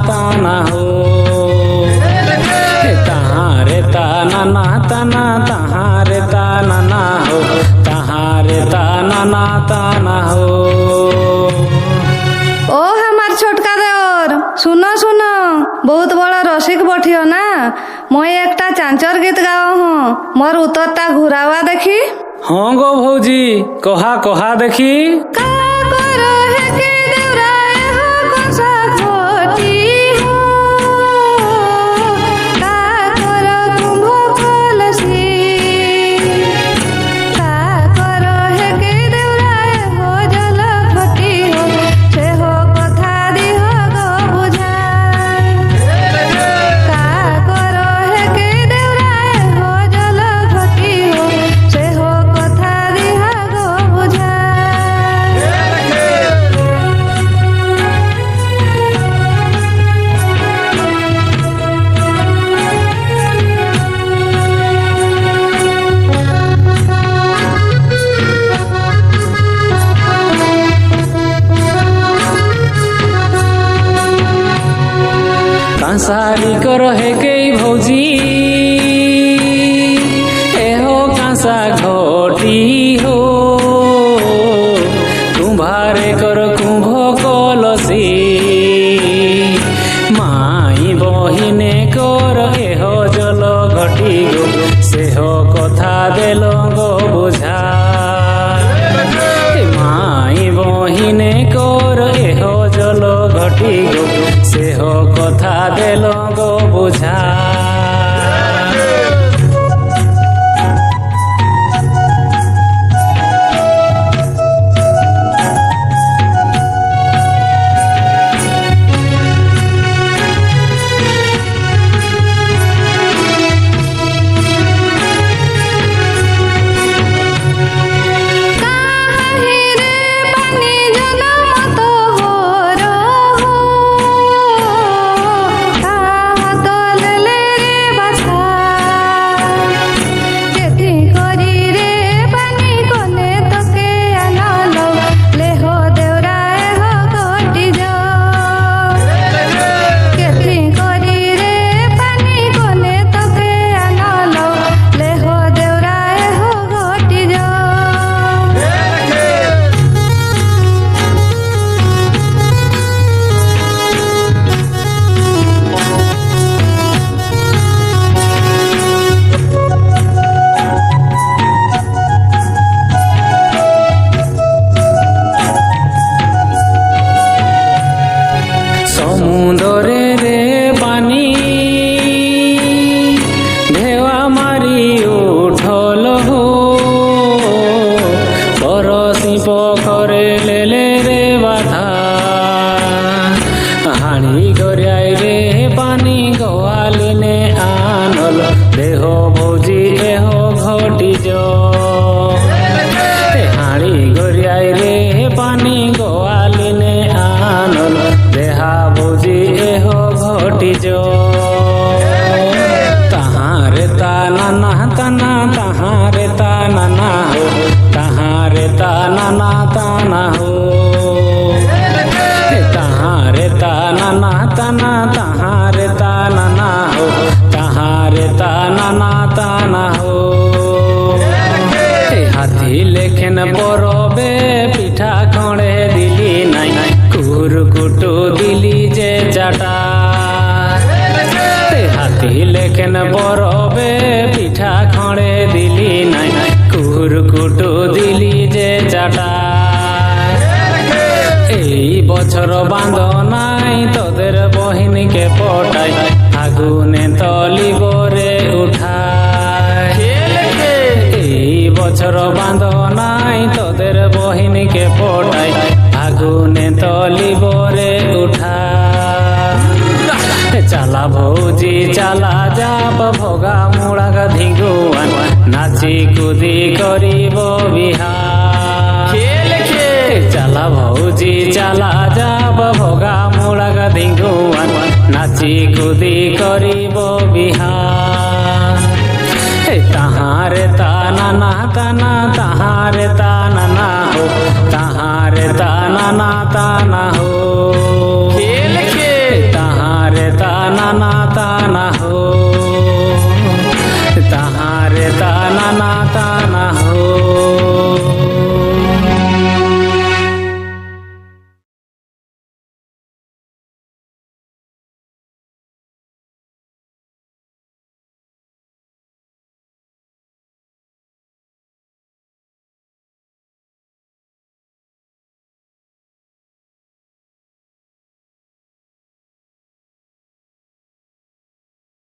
ताना हो तहारे ताना ना ताना तहारे ताना ना हो तहारे ताना ना ताना हो। ओ हमार छोटका देवर सुनो सुनो बहुत बड़ा रसिक बठियो ना मैं एक चांचर गीत गाओ हूँ मोर उतरता घुरावा देखी। हाँ गो भौजी कहा कहा देखी। का करो है के देवराए हो कोसा खोटी हो का करो तुम कलसी का करो है के देवराए हो जल खोटी हो से हो कथा दी हो गो बुझा का करो है के देवराए हो जल खोटी हो से हो कथा दी हो गो बुझा। कांसारी कर है कई भौजी एहो कांसा घोटी हो कुम्भारे कर कुंभ कलसी माई बहिने कर एहो जल घटी गो सेहो कथा देल गो बुझा माई बहिने कर एहो जल घटी गो सेहो कथा देल गो बुझा। সমুদরে রে পানি ঢেওয়া মারি উঠল হো পরশি পখরে লেলে রে বাধা হাড়ি গড়াই রে পানি গোয়ালিনে আনল দেহ ভৌজি এহ ঘটি হাড়ি গড়াই রে পানি গোয়ালিনে আনল দেহা ভৌজি এহ ঘটি तहारे ताना ना ताना तहारे ताना ना हो तहारे ताना ना ताना हो तहारे ताना ना ताना तहारे ताना ना हो तहारे ताना ना ताना हो। हाथी लेखेन परबे पिठा खड़े दिली नाई कुरकुटु दिली जे चाटा हाथी लेखेन परबे पिठा खड़े दिली नाई कुरकुटु दिली जे चाटा এই বছর বাঁধ নাই তোদের বহিনীকে পটাই আগুনে তলিব রে উঠায় এই বছর বাঁধ নাই তোদের বহিনীকে পটাই আগুনে তলিব রে উঠায় চালা ভৌজি চালা যাব ভোগা মুড়া গাধি গুয়ান নাচি কুদি করিব বিহার চালা ভৌজি চালা যাব ভোগা মুড়া গাধি গুয়ান নাচি কুদি করিব বিহার তাহারে তানা না তানা তাহারে তানা